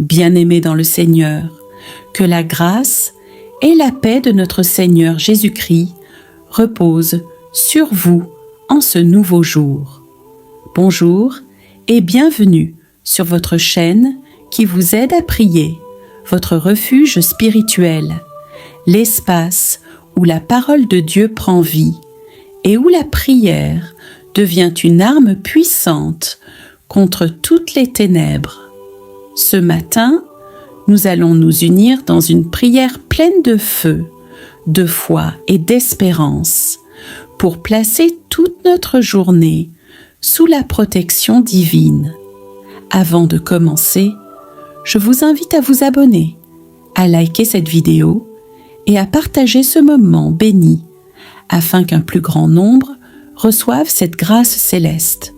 Bien-aimés dans le Seigneur, que la grâce et la paix de notre Seigneur Jésus-Christ reposent sur vous en ce nouveau jour. Bonjour et bienvenue sur votre chaîne qui vous aide à prier, votre refuge spirituel, l'espace où la parole de Dieu prend vie et où la prière devient une arme puissante contre toutes les ténèbres. Ce matin, nous allons nous unir dans une prière pleine de feu, de foi et d'espérance pour placer toute notre journée sous la protection divine. Avant de commencer, je vous invite à vous abonner, à liker cette vidéo et à partager ce moment béni afin qu'un plus grand nombre reçoive cette grâce céleste.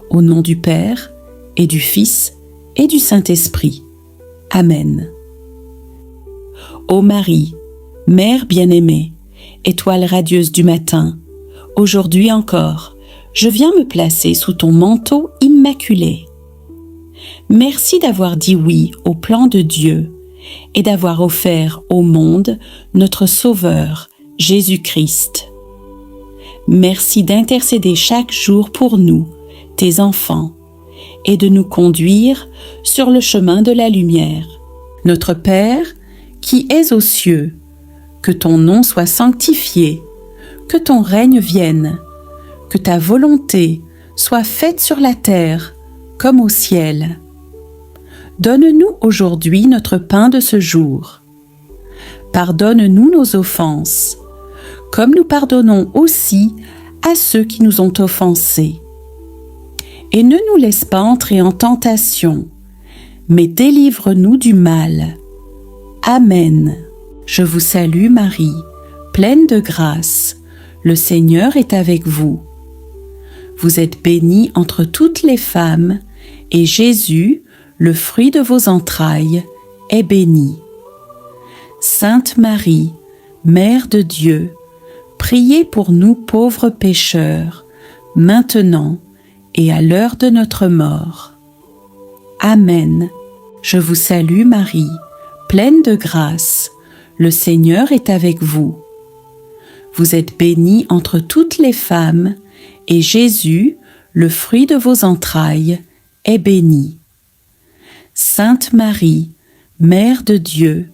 Au nom du Père et du Fils et du Saint-Esprit. Amen. Ô Marie, Mère bien-aimée, étoile radieuse du matin, aujourd'hui encore, je viens me placer sous ton manteau immaculé. Merci d'avoir dit oui au plan de Dieu et d'avoir offert au monde notre Sauveur, Jésus-Christ. Merci d'intercéder chaque jour pour nous, tes enfants, et de nous conduire sur le chemin de la lumière. Notre Père, qui es aux cieux, que ton nom soit sanctifié, que ton règne vienne, que ta volonté soit faite sur la terre comme au ciel. Donne-nous aujourd'hui notre pain de ce jour. Pardonne-nous nos offenses, comme nous pardonnons aussi à ceux qui nous ont offensés. Et ne nous laisse pas entrer en tentation, mais délivre-nous du mal. Amen. Je vous salue Marie, pleine de grâce. Le Seigneur est avec vous. Vous êtes bénie entre toutes les femmes, et Jésus, le fruit de vos entrailles, est béni. Sainte Marie, Mère de Dieu, priez pour nous pauvres pécheurs, maintenant et à l'heure de notre mort. Amen. Je vous salue Marie, pleine de grâce. Le Seigneur est avec vous. Vous êtes bénie entre toutes les femmes, et Jésus, le fruit de vos entrailles, est béni. Sainte Marie, Mère de Dieu,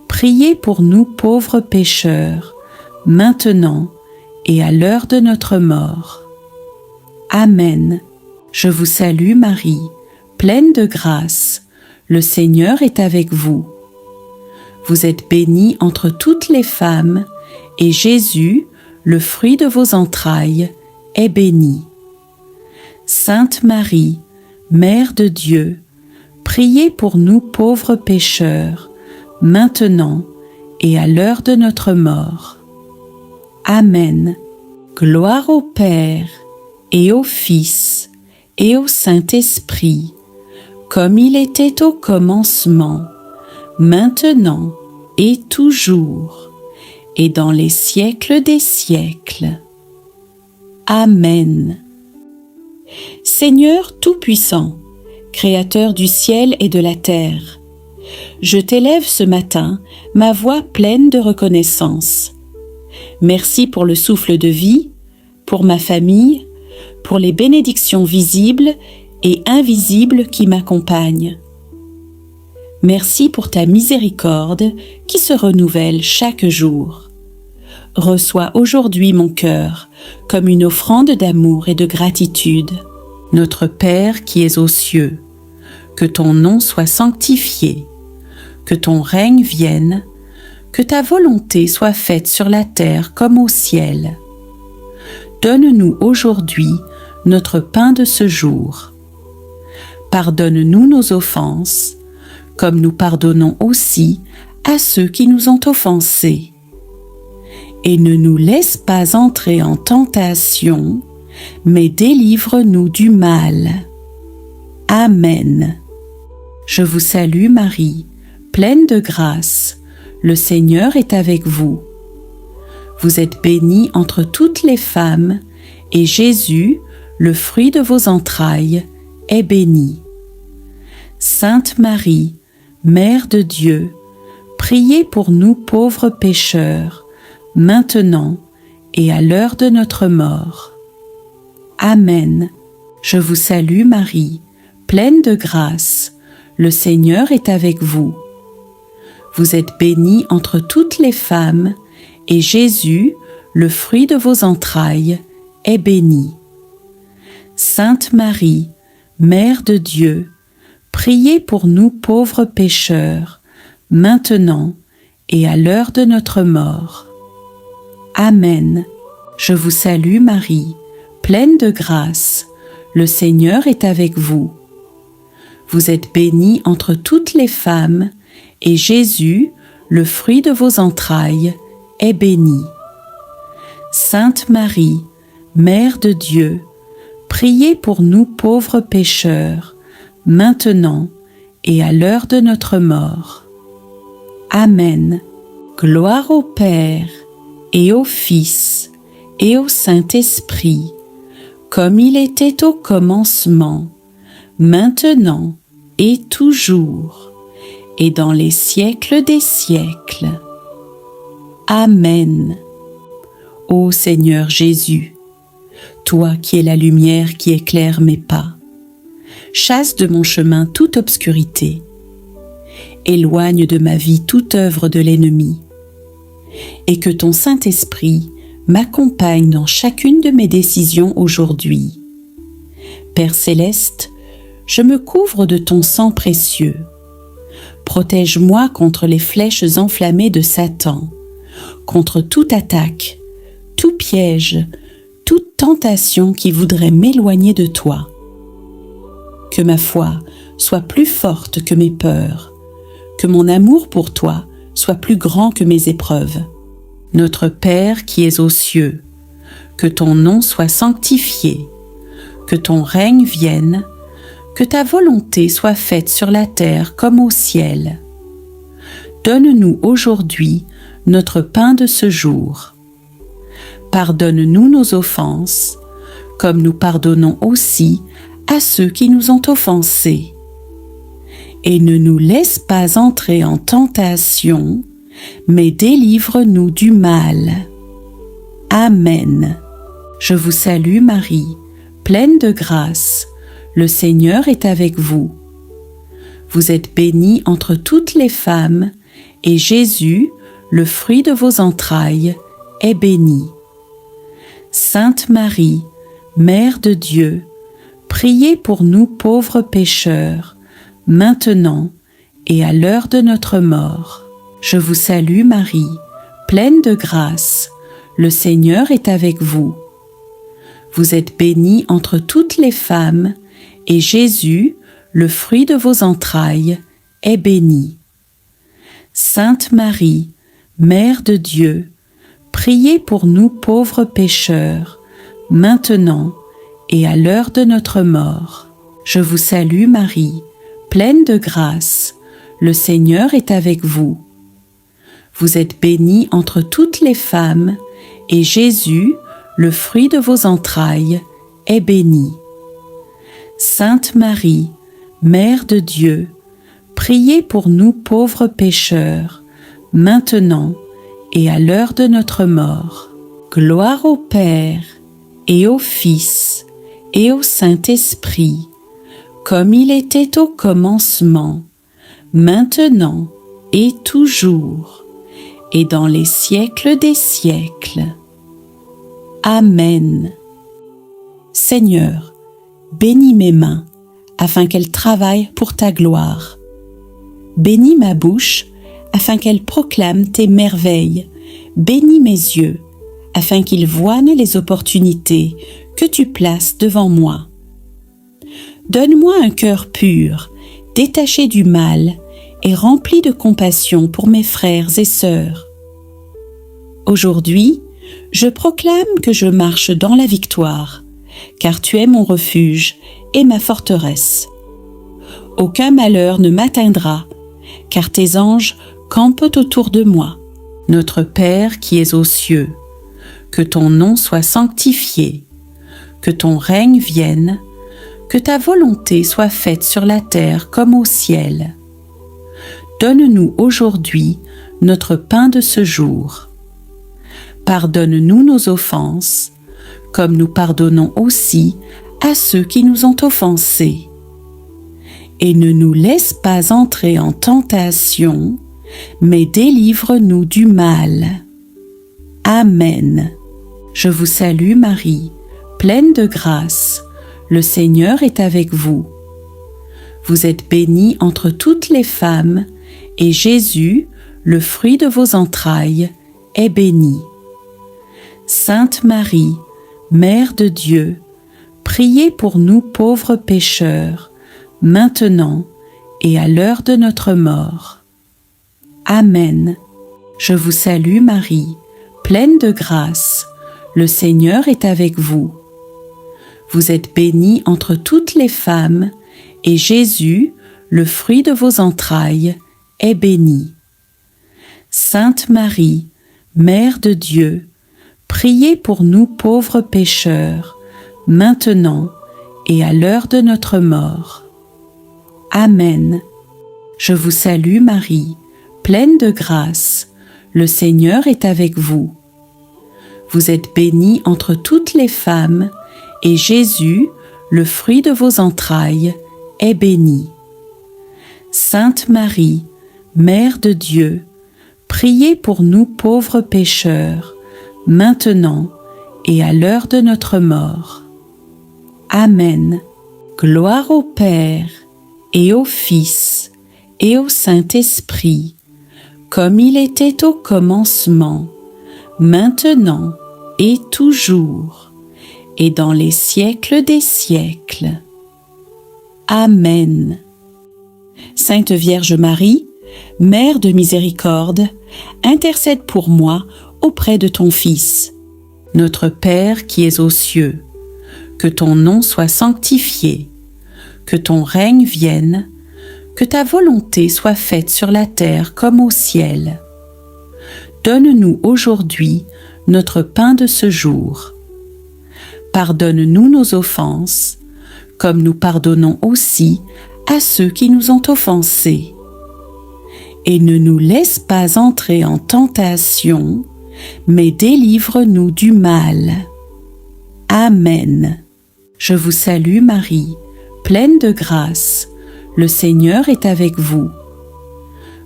priez pour nous pauvres pécheurs, maintenant et à l'heure de notre mort. Amen. Je vous salue Marie, pleine de grâce. Le Seigneur est avec vous. Vous êtes bénie entre toutes les femmes, et Jésus, le fruit de vos entrailles, est béni. Sainte Marie, Mère de Dieu, priez pour nous pauvres pécheurs, maintenant et à l'heure de notre mort. Amen. Gloire au Père, et au Fils, et au Saint-Esprit, comme il était au commencement, maintenant et toujours, et dans les siècles des siècles. Amen. Seigneur Tout-Puissant, Créateur du ciel et de la terre, je t'élève ce matin ma voix pleine de reconnaissance. Merci pour le souffle de vie, pour ma famille, pour les bénédictions visibles et invisibles qui m'accompagnent. Merci pour ta miséricorde qui se renouvelle chaque jour. Reçois aujourd'hui mon cœur comme une offrande d'amour et de gratitude. Notre Père qui es aux cieux, que ton nom soit sanctifié, que ton règne vienne, que ta volonté soit faite sur la terre comme au ciel. Donne-nous aujourd'hui notre pain de ce jour. Pardonne-nous nos offenses, comme nous pardonnons aussi à ceux qui nous ont offensés. Et ne nous laisse pas entrer en tentation, mais délivre-nous du mal. Amen. Je vous salue Marie, pleine de grâce. Le Seigneur est avec vous. Vous êtes bénie entre toutes les femmes, et Jésus, le fruit de vos entrailles, est béni. Sainte Marie, Mère de Dieu, priez pour nous pauvres pécheurs, maintenant et à l'heure de notre mort. Amen. Je vous salue Marie, pleine de grâce, le Seigneur est avec vous. Vous êtes bénie entre toutes les femmes, et Jésus, le fruit de vos entrailles, est béni. Sainte Marie, Mère de Dieu, priez pour nous pauvres pécheurs, maintenant et à l'heure de notre mort. Amen. Je vous salue Marie, pleine de grâce, le Seigneur est avec vous. Vous êtes bénie entre toutes les femmes, et Jésus, le fruit de vos entrailles, est béni. Sainte Marie, Mère de Dieu, priez pour nous pauvres pécheurs, maintenant et à l'heure de notre mort. Amen. Gloire au Père, et au Fils, et au Saint-Esprit, comme il était au commencement, maintenant et toujours, et dans les siècles des siècles. Amen. Ô Seigneur Jésus, toi qui es la lumière qui éclaire mes pas, chasse de mon chemin toute obscurité, éloigne de ma vie toute œuvre de l'ennemi, et que ton Saint-Esprit m'accompagne dans chacune de mes décisions aujourd'hui. Père céleste, je me couvre de ton sang précieux. Protège-moi contre les flèches enflammées de Satan, contre toute attaque, tout piège, toute tentation qui voudrait m'éloigner de toi. Que ma foi soit plus forte que mes peurs, que mon amour pour toi soit plus grand que mes épreuves. Notre Père qui es aux cieux, que ton nom soit sanctifié, que ton règne vienne, que ta volonté soit faite sur la terre comme au ciel. Donne-nous aujourd'hui notre pain de ce jour. Pardonne-nous nos offenses, comme nous pardonnons aussi à ceux qui nous ont offensés. Et ne nous laisse pas entrer en tentation, mais délivre-nous du mal. Amen. Je vous salue Marie, pleine de grâce, le Seigneur est avec vous. Vous êtes bénie entre toutes les femmes, et Jésus, le fruit de vos entrailles, est béni. Sainte Marie, Mère de Dieu, priez pour nous pauvres pécheurs, maintenant et à l'heure de notre mort. Je vous salue Marie, pleine de grâce, le Seigneur est avec vous. Vous êtes bénie entre toutes les femmes, et Jésus, le fruit de vos entrailles, est béni. Sainte Marie, Mère de Dieu, priez pour nous pauvres pécheurs, maintenant et à l'heure de notre mort. Je vous salue Marie, pleine de grâce, le Seigneur est avec vous. Vous êtes bénie entre toutes les femmes, et Jésus, le fruit de vos entrailles, est béni. Sainte Marie, Mère de Dieu, priez pour nous pauvres pécheurs, maintenant et à l'heure de notre mort. Gloire au Père, et au Fils, et au Saint-Esprit, comme il était au commencement, maintenant et toujours, et dans les siècles des siècles. Amen. Seigneur, bénis mes mains, afin qu'elles travaillent pour ta gloire. Bénis ma bouche, afin qu'elle proclame tes merveilles. Bénis mes yeux, afin qu'ils voient les opportunités que tu places devant moi. Donne-moi un cœur pur, détaché du mal et rempli de compassion pour mes frères et sœurs. Aujourd'hui, je proclame que je marche dans la victoire, car tu es mon refuge et ma forteresse. Aucun malheur ne m'atteindra, car tes anges campent autour de moi. Notre Père qui es aux cieux, que ton nom soit sanctifié, que ton règne vienne, que ta volonté soit faite sur la terre comme au ciel. Donne-nous aujourd'hui notre pain de ce jour. Pardonne-nous nos offenses, comme nous pardonnons aussi à ceux qui nous ont offensés. Et ne nous laisse pas entrer en tentation, mais délivre-nous du mal. Amen. Je vous salue Marie, pleine de grâce. Le Seigneur est avec vous. Vous êtes bénie entre toutes les femmes, et Jésus, le fruit de vos entrailles, est béni. Sainte Marie, Mère de Dieu, priez pour nous pauvres pécheurs, maintenant et à l'heure de notre mort. Amen. Je vous salue Marie, pleine de grâce. Le Seigneur est avec vous. Vous êtes bénie entre toutes les femmes, et Jésus, le fruit de vos entrailles, est béni. Sainte Marie, Mère de Dieu, priez pour nous pauvres pécheurs, maintenant et à l'heure de notre mort. Amen. Je vous salue Marie, pleine de grâce. Le Seigneur est avec vous. Vous êtes bénie entre toutes les femmes, et Jésus, le fruit de vos entrailles, est béni. Sainte Marie, Mère de Dieu, priez pour nous pauvres pécheurs, maintenant et à l'heure de notre mort. Amen. Gloire au Père, et au Fils, et au Saint-Esprit, comme il était au commencement, maintenant et toujours, et dans les siècles des siècles. Amen. Sainte Vierge Marie, Mère de miséricorde, intercède pour moi auprès de ton Fils. Notre Père qui es aux cieux, que ton nom soit sanctifié, que ton règne vienne, que ta volonté soit faite sur la terre comme au ciel. Donne-nous aujourd'hui notre pain de ce jour. Pardonne-nous nos offenses, comme nous pardonnons aussi à ceux qui nous ont offensés. Et ne nous laisse pas entrer en tentation, mais délivre-nous du mal. Amen. Je vous salue Marie, pleine de grâce. Le Seigneur est avec vous.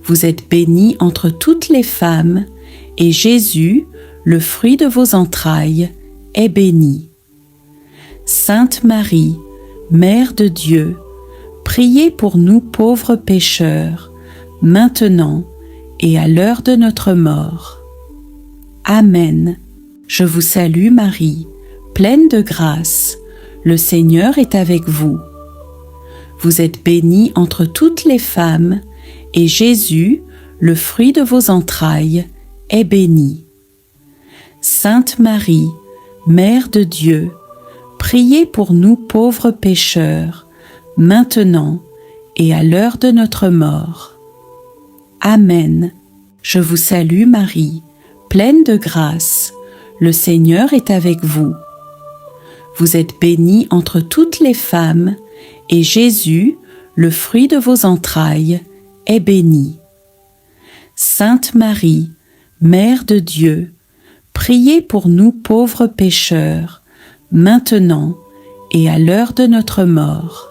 Vous êtes bénie entre toutes les femmes, et Jésus, le fruit de vos entrailles, est béni. Sainte Marie, Mère de Dieu, priez pour nous pauvres pécheurs, maintenant et à l'heure de notre mort. Amen. Je vous salue Marie, pleine de grâce. Le Seigneur est avec vous. Vous êtes bénie entre toutes les femmes, et Jésus, le fruit de vos entrailles, est béni. Sainte Marie, Mère de Dieu, priez pour nous pauvres pécheurs, maintenant et à l'heure de notre mort. Amen. Je vous salue Marie, pleine de grâce. Le Seigneur est avec vous. Vous êtes bénie entre toutes les femmes, et Jésus, le fruit de vos entrailles, est béni. Sainte Marie, Mère de Dieu, priez pour nous pauvres pécheurs, maintenant et à l'heure de notre mort.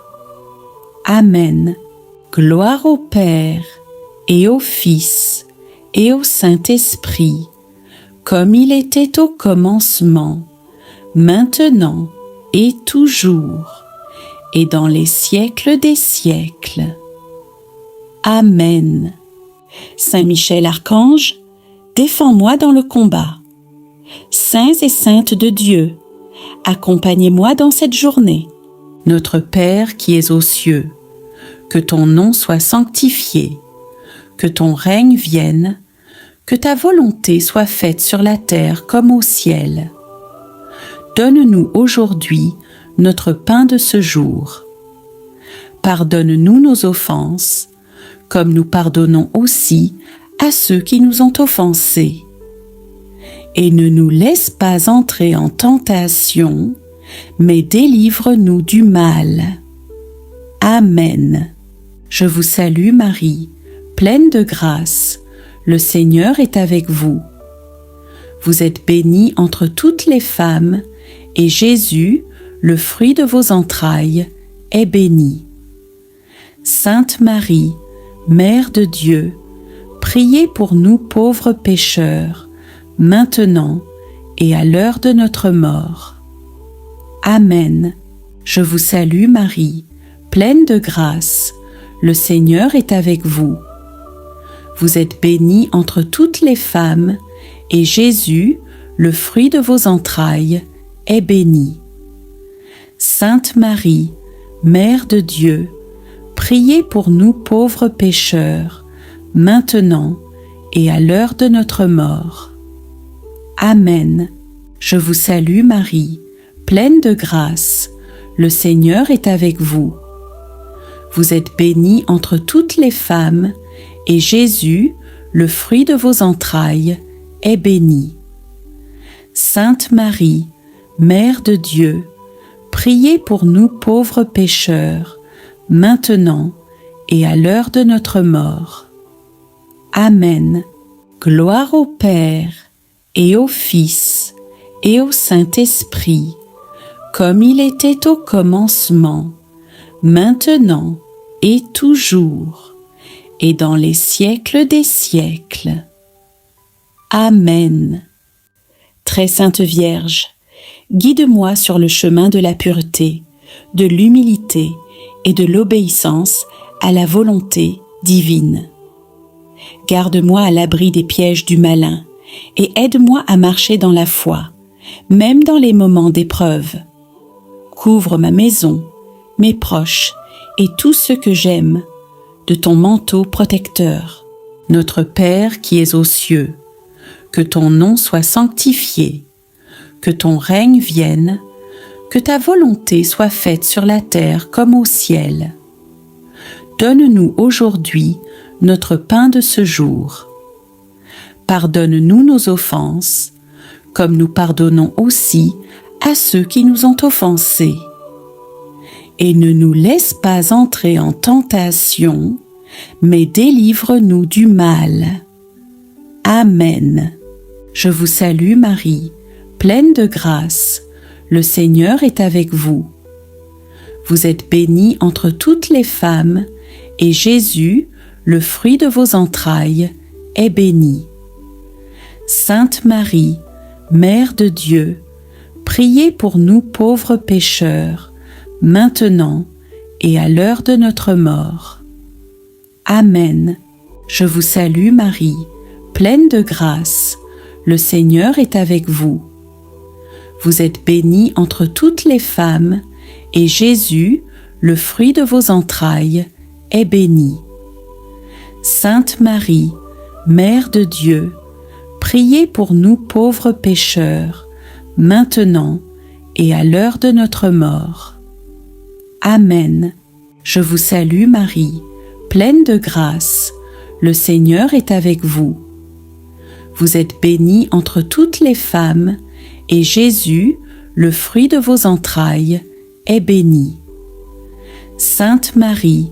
Amen. Gloire au Père, et au Fils, et au Saint-Esprit, comme il était au commencement, maintenant et toujours, et dans les siècles des siècles. Amen. Saint Michel Archange, défends-moi dans le combat. Saints et saintes de Dieu, accompagnez-moi dans cette journée. Notre Père qui es aux cieux, que ton nom soit sanctifié, que ton règne vienne, que ta volonté soit faite sur la terre comme au ciel. Donne-nous aujourd'hui notre pain de ce jour. Pardonne-nous nos offenses, comme nous pardonnons aussi à ceux qui nous ont offensés. Et ne nous laisse pas entrer en tentation, mais délivre-nous du mal. Amen. Je vous salue Marie, pleine de grâce, le Seigneur est avec vous. Vous êtes bénie entre toutes les femmes, et Jésus, le fruit de vos entrailles, est béni. Sainte Marie, Mère de Dieu, priez pour nous pauvres pécheurs, maintenant et à l'heure de notre mort. Amen. Je vous salue Marie, pleine de grâce, le Seigneur est avec vous. Vous êtes bénie entre toutes les femmes, et Jésus, le fruit de vos entrailles, est béni. Sainte Marie, Mère de Dieu, priez pour nous pauvres pécheurs, maintenant et à l'heure de notre mort. Amen. Je vous salue Marie, pleine de grâce, le Seigneur est avec vous. Vous êtes bénie entre toutes les femmes, et Jésus, le fruit de vos entrailles, est béni. Sainte Marie, Mère de Dieu, priez pour nous pauvres pécheurs, maintenant et à l'heure de notre mort. Amen. Gloire au Père, et au Fils, et au Saint-Esprit, comme il était au commencement, maintenant et toujours, et dans les siècles des siècles. Amen. Très Sainte Vierge, guide-moi sur le chemin de la pureté, de l'humilité et de l'obéissance à la volonté divine. Garde-moi à l'abri des pièges du malin et aide-moi à marcher dans la foi, même dans les moments d'épreuve. Couvre ma maison, mes proches et tous ceux que j'aime de ton manteau protecteur. Notre Père qui es aux cieux, que ton nom soit sanctifié, que ton règne vienne, que ta volonté soit faite sur la terre comme au ciel. Donne-nous aujourd'hui notre pain de ce jour. Pardonne-nous nos offenses, comme nous pardonnons aussi à ceux qui nous ont offensés. Et ne nous laisse pas entrer en tentation, mais délivre-nous du mal. Amen. Je vous salue Marie, pleine de grâce, le Seigneur est avec vous. Vous êtes bénie entre toutes les femmes, et Jésus, le fruit de vos entrailles, est béni. Sainte Marie, Mère de Dieu, priez pour nous pauvres pécheurs, maintenant et à l'heure de notre mort. Amen. Je vous salue Marie, pleine de grâce, le Seigneur est avec vous. Vous êtes bénie entre toutes les femmes, et Jésus, le fruit de vos entrailles, est béni. Sainte Marie, Mère de Dieu, priez pour nous pauvres pécheurs, maintenant et à l'heure de notre mort. Amen. Je vous salue Marie, pleine de grâce, le Seigneur est avec vous. Vous êtes bénie entre toutes les femmes, et Jésus, le fruit de vos entrailles, est béni. Sainte Marie,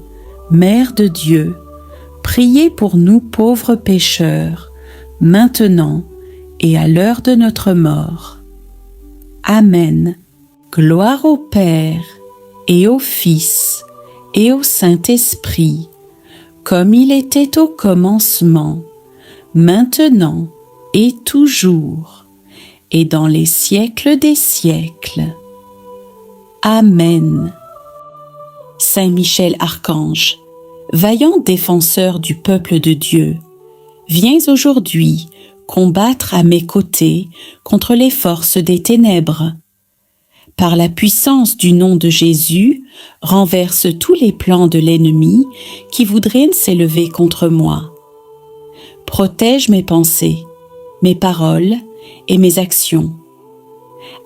Mère de Dieu, priez pour nous pauvres pécheurs, maintenant et à l'heure de notre mort. Amen. Gloire au Père, et au Fils, et au Saint-Esprit, comme il était au commencement, maintenant et toujours, et dans les siècles des siècles. Amen. Saint Michel Archange, vaillant défenseur du peuple de Dieu, viens aujourd'hui combattre à mes côtés contre les forces des ténèbres. Par la puissance du nom de Jésus, renverse tous les plans de l'ennemi qui voudraient s'élever contre moi. Protège mes pensées, mes paroles et mes actions,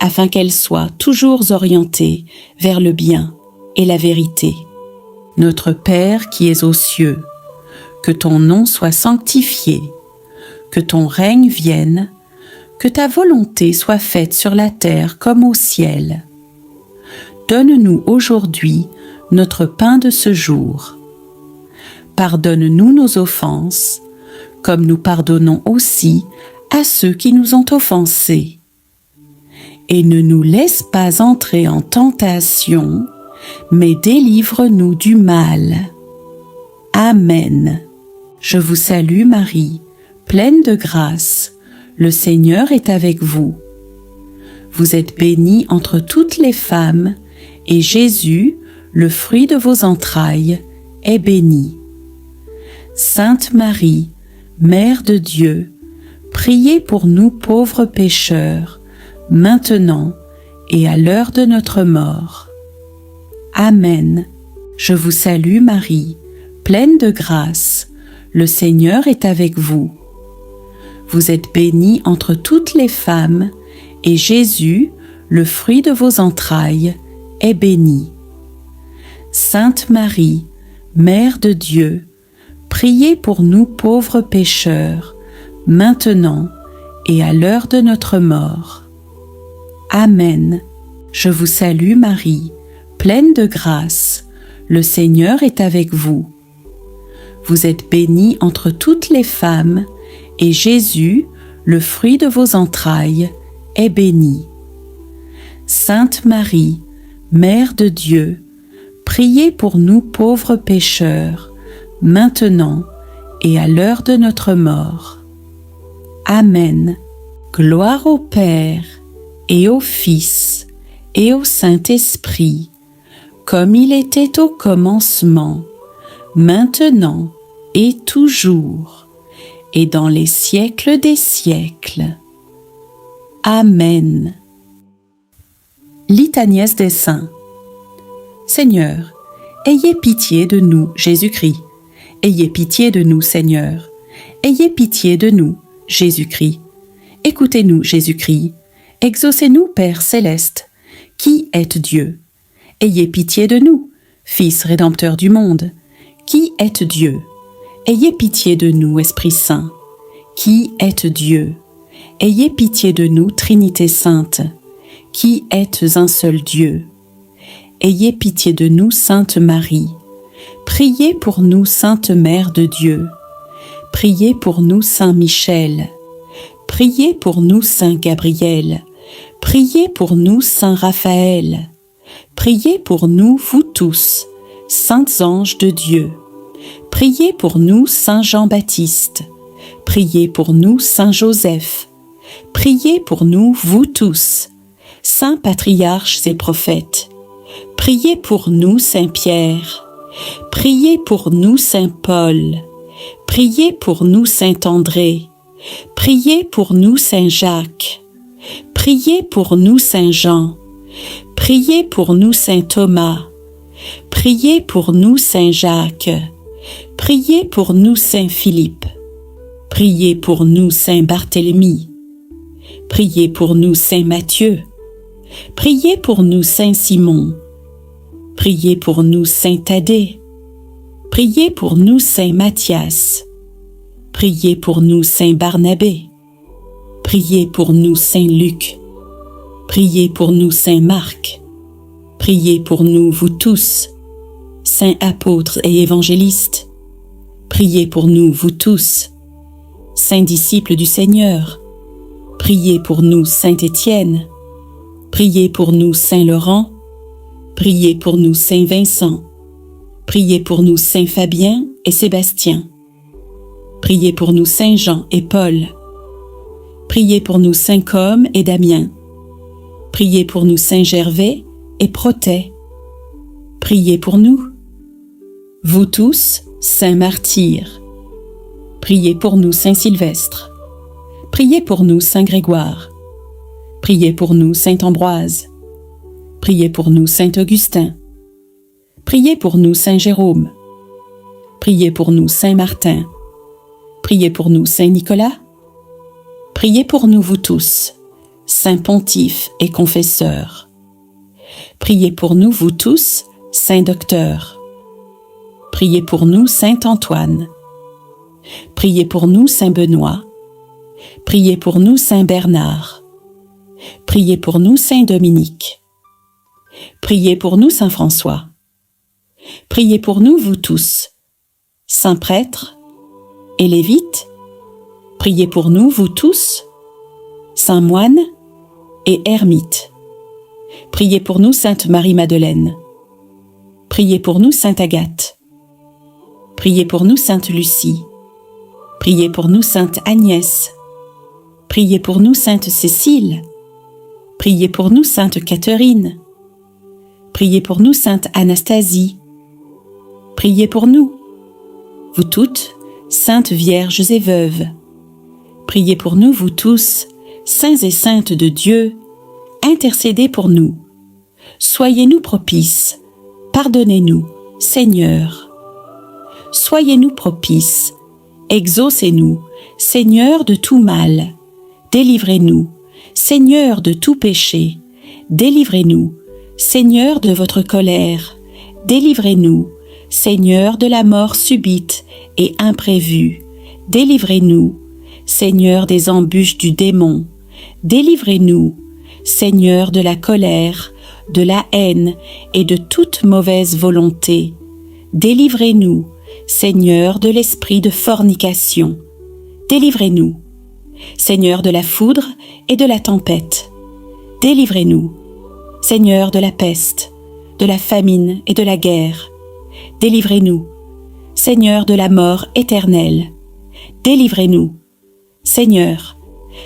afin qu'elles soient toujours orientées vers le bien et la vérité. Notre Père qui es aux cieux, que ton nom soit sanctifié, que ton règne vienne, que ta volonté soit faite sur la terre comme au ciel. Donne-nous aujourd'hui notre pain de ce jour. Pardonne-nous nos offenses, comme nous pardonnons aussi à ceux qui nous ont offensés. Et ne nous laisse pas entrer en tentation, mais délivre-nous du mal. Amen. Je vous salue Marie, pleine de grâce, le Seigneur est avec vous. Vous êtes bénie entre toutes les femmes, et Jésus, le fruit de vos entrailles, est béni. Sainte Marie, Mère de Dieu, priez pour nous pauvres pécheurs, maintenant et à l'heure de notre mort. Amen. Je vous salue Marie, pleine de grâce, le Seigneur est avec vous. Vous êtes bénie entre toutes les femmes, et Jésus, le fruit de vos entrailles, est béni. Sainte Marie, Mère de Dieu, priez pour nous pauvres pécheurs, maintenant et à l'heure de notre mort. Amen. Je vous salue Marie, pleine de grâce, le Seigneur est avec vous. Vous êtes bénie entre toutes les femmes, et Jésus, le fruit de vos entrailles, est béni. Sainte Marie, Mère de Dieu, priez pour nous pauvres pécheurs, maintenant et à l'heure de notre mort. Amen. Gloire au Père, et au Fils, et au Saint-Esprit, comme il était au commencement, maintenant et toujours, et dans les siècles des siècles. Amen. Litanies des saints. Seigneur, ayez pitié de nous, Jésus-Christ. Ayez pitié de nous, Seigneur. Ayez pitié de nous, Jésus-Christ. Écoutez-nous, Jésus-Christ. Exaucez-nous, Père céleste, qui êtes Dieu. Ayez pitié de nous, Fils rédempteur du monde, qui êtes Dieu. Ayez pitié de nous, Esprit Saint, qui êtes Dieu. Ayez pitié de nous, Trinité Sainte, qui êtes un seul Dieu. Ayez pitié de nous, Sainte Marie. Priez pour nous, Sainte Mère de Dieu. Priez pour nous, Saint Michel. Priez pour nous, Saint Gabriel. Priez pour nous, Saint Raphaël. Priez pour nous, vous tous, saints anges de Dieu. Priez pour nous, Saint Jean-Baptiste. Priez pour nous, Saint Joseph. Priez pour nous, vous tous, saints patriarches et prophètes. Priez pour nous, Saint Pierre. Priez pour nous, Saint Paul. Priez pour nous, Saint André. Priez pour nous, Saint Jacques. Priez pour nous, Saint Jean. Priez pour nous, Saint Thomas. Priez pour nous, Saint Jacques. Priez pour nous, Saint Philippe. Priez pour nous, Saint Barthélemy. Priez pour nous, Saint Matthieu. Priez pour nous, Saint Simon. Priez pour nous, Saint Thaddée. Priez pour nous, Saint Matthias. Priez pour nous, Saint Barnabé. Priez pour nous, Saint Luc. Priez pour nous, Saint Marc. Priez pour nous, vous tous, saints apôtres et évangélistes. Priez pour nous, vous tous, saints disciples du Seigneur. Priez pour nous, Saint Étienne. Priez pour nous, Saint Laurent. Priez pour nous, Saint Vincent. Priez pour nous, Saint Fabien et Sébastien. Priez pour nous, Saint Jean et Paul. Priez pour nous, Saint Côme et Damien. Priez pour nous, Saint Gervais et Protais. Priez pour nous. Vous tous, saints martyrs. Priez pour nous, Saint Sylvestre. Priez pour nous, Saint Grégoire. Priez pour nous, Saint Ambroise. Priez pour nous, Saint Augustin. Priez pour nous, Saint Jérôme. Priez pour nous, Saint Martin. Priez pour nous, Saint Nicolas. Priez pour nous, vous tous, saints pontifes et confesseurs. Priez pour nous, vous tous, saints docteurs. Priez pour nous, Saint Antoine. Priez pour nous, Saint Benoît. Priez pour nous, Saint Bernard. Priez pour nous, Saint Dominique. Priez pour nous, Saint François. Priez pour nous, vous tous, saints prêtres et lévites, priez pour nous, vous tous, saints moines et ermites. Priez pour nous, sainte Marie-Madeleine. Priez pour nous, sainte Agathe. Priez pour nous, sainte Lucie. Priez pour nous, sainte Agnès. Priez pour nous, sainte Cécile. Priez pour nous, sainte Catherine. Priez pour nous, sainte Anastasie. Priez pour nous, vous toutes, saintes vierges et veuves. Priez pour nous, vous tous, saints et saintes de Dieu, intercédez pour nous. Soyez-nous propices, pardonnez-nous, Seigneur. Soyez-nous propices, exaucez-nous, Seigneur de tout mal. Délivrez-nous, Seigneur de tout péché. Délivrez-nous, Seigneur de votre colère. Délivrez-nous, Seigneur de la mort subite et imprévue. Délivrez-nous, Seigneur des embûches du démon. Délivrez-nous, Seigneur de la colère, de la haine et de toute mauvaise volonté. Délivrez-nous, Seigneur de l'esprit de fornication. Délivrez-nous, Seigneur de la foudre et de la tempête. Délivrez-nous, Seigneur de la peste, de la famine et de la guerre. Délivrez-nous, Seigneur de la mort éternelle. Délivrez-nous, Seigneur,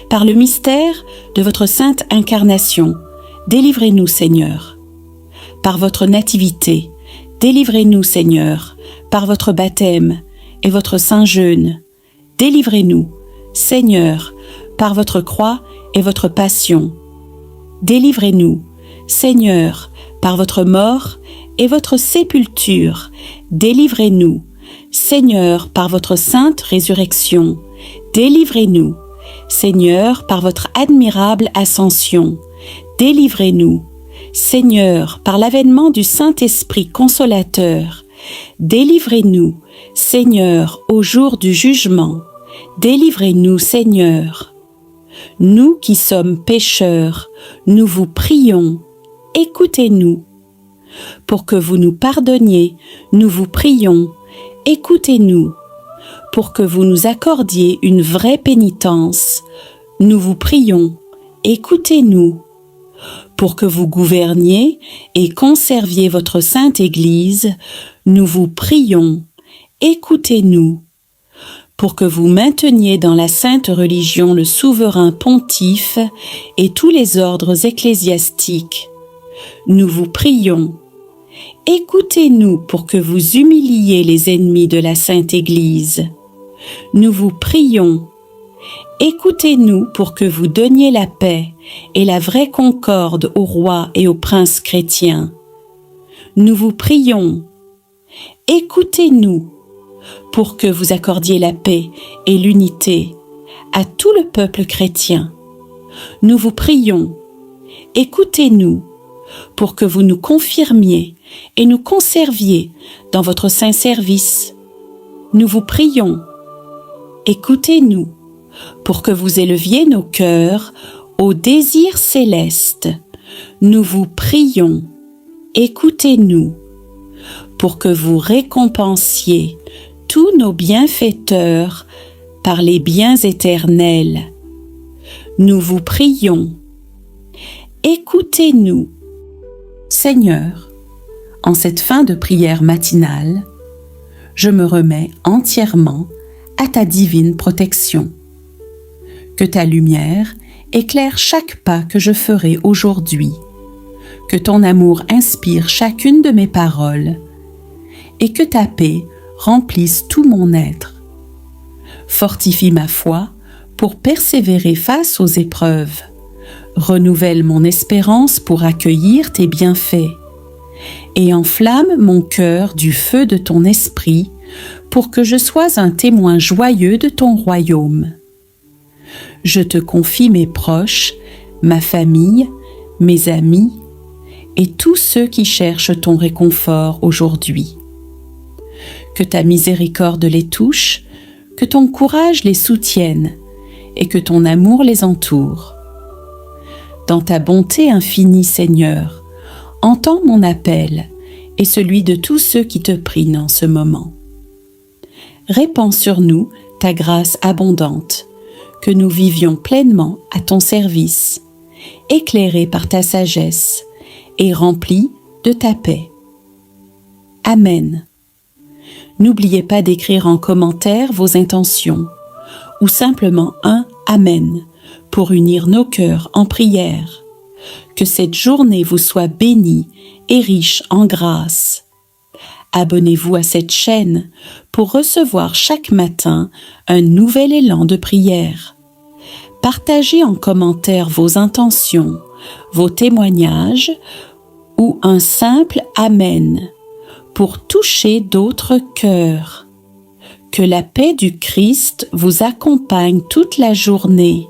par le mystère de votre sainte incarnation. Délivrez-nous, Seigneur. Par votre nativité, délivrez-nous, Seigneur, par votre baptême et votre saint jeûne. Délivrez-nous, Seigneur, par votre croix et votre passion. Délivrez-nous, Seigneur, par votre mort et votre sépulture. Délivrez-nous, Seigneur, par votre sainte résurrection. Délivrez-nous, Seigneur, par votre admirable ascension. Délivrez-nous, Seigneur, par l'avènement du Saint-Esprit consolateur. Délivrez-nous, Seigneur, au jour du jugement. Délivrez-nous, Seigneur. Nous qui sommes pécheurs, nous vous prions, écoutez-nous. Pour que vous nous pardonniez, nous vous prions, écoutez-nous. Pour que vous nous accordiez une vraie pénitence, nous vous prions, écoutez-nous. Pour que vous gouverniez et conserviez votre sainte Église, nous vous prions, écoutez-nous. Pour que vous mainteniez dans la sainte religion le souverain pontife et tous les ordres ecclésiastiques, nous vous prions. Écoutez-nous pour que vous humiliez les ennemis de la sainte Église. Nous vous prions. Écoutez-nous pour que vous donniez la paix et la vraie concorde aux rois et aux princes chrétiens. Nous vous prions. Écoutez-nous pour que vous accordiez la paix et l'unité à tout le peuple chrétien. Nous vous prions. Écoutez-nous pour que vous nous confirmiez et nous conserviez dans votre saint service. Nous vous prions. Écoutez-nous pour que vous éleviez nos cœurs au désir céleste. Nous vous prions. Écoutez-nous pour que vous récompensiez tous nos bienfaiteurs par les biens éternels. Nous vous prions. Écoutez-nous. Seigneur, en cette fin de prière matinale, je me remets entièrement à ta divine protection. Que ta lumière éclaire chaque pas que je ferai aujourd'hui, que ton amour inspire chacune de mes paroles et que ta paix remplisse tout mon être. Fortifie ma foi pour persévérer face aux épreuves. Renouvelle mon espérance pour accueillir tes bienfaits et enflamme mon cœur du feu de ton esprit pour que je sois un témoin joyeux de ton royaume. Je te confie mes proches, ma famille, mes amis et tous ceux qui cherchent ton réconfort aujourd'hui. Que ta miséricorde les touche, que ton courage les soutienne et que ton amour les entoure. Dans ta bonté infinie, Seigneur, entends mon appel et celui de tous ceux qui te prient en ce moment. répands sur nous ta grâce abondante, que nous vivions pleinement à ton service, éclairés par ta sagesse et remplis de ta paix. Amen. N'oubliez pas d'écrire en commentaire vos intentions ou simplement un Amen pour unir nos cœurs en prière. Que cette journée vous soit bénie et riche en grâce. Abonnez-vous à cette chaîne pour recevoir chaque matin un nouvel élan de prière. Partagez en commentaire vos intentions, vos témoignages ou un simple Amen pour toucher d'autres cœurs. Que la paix du Christ vous accompagne toute la journée.